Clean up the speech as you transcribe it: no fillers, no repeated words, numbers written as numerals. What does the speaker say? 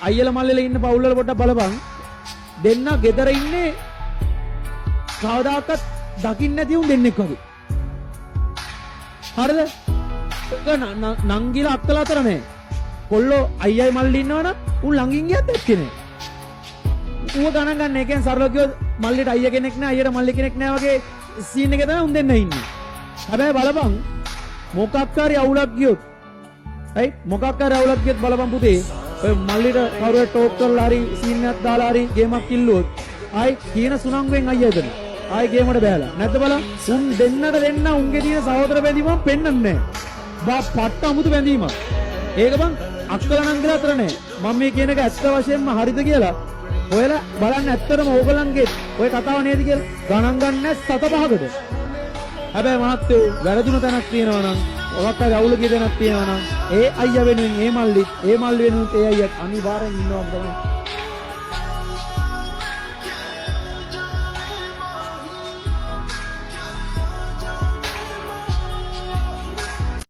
අයියලා මල්ලලා ඉන්න පවුල් වල පොඩ්ඩක් බලපන්. දෙන්න ගෙදර ඉන්නේ කවදාකවත් දකින්න නැති උන් දෙන්නෙක් වගේ. හරිද? නංගිලා අක්කලා අතර නෑ. කොල්ලෝ අයියයි මල්ලි ඉන්නවනම් උන් ළඟින් ගියත් එක්කේ නෑ. ඌව ගණන් ගන්න. ඒ කියන්නේ සරලව කිව්වොත් මල්ලිට අයියා කෙනෙක් නෑ අයියට මල්ලි කෙනෙක් නෑ වගේ සීන් එක තමයි උන් දෙන්න ඉන්නේ. හැබැයි බලපන් මොකක් හරි අවුලක් ගියොත් right මොකක් හරි අවුලක් ගියොත් බලපන් පුතේ ඔය මල්ලිට කවුරුහරි ටෝක් කරලා හරි සීන් එකක් දාලා හරි ගේමක් කිල්ලුවොත් ආයි කියන සුනංගුවෙන් අයියා එතන ආයි ගේමකට බෑලා නැද්ද බලන්න උන් දෙන්නට දෙන්න උන්ගේ තියෙන සහෝදර බැඳීමක් පෙන්වන්නේ නැහැ පට්ට අමුතු බැඳීමක් ඒක බං අක්කලා නංගිලා අතර නෑ මම මේ කියන එක ඇත්ත වශයෙන්ම හරිද කියලා ඔයාලා බලන්න ඇත්තටම ඕගලන්ගේ ඔය කතාව නේද කියලා ගණන් ගන්න සත පහකට හැබැයි මහත්තයෝ වැරදුන තැනක් තියෙනවා නම් ඔවත් හරි අවුල කිය දෙනක් තියෙනවා නම් ඒ අයියා වෙනුවෙන් ඒ මල්ලි වෙනුවෙන් ඒ අයියා අනිවාර්යෙන් ඉන්නවම තමයි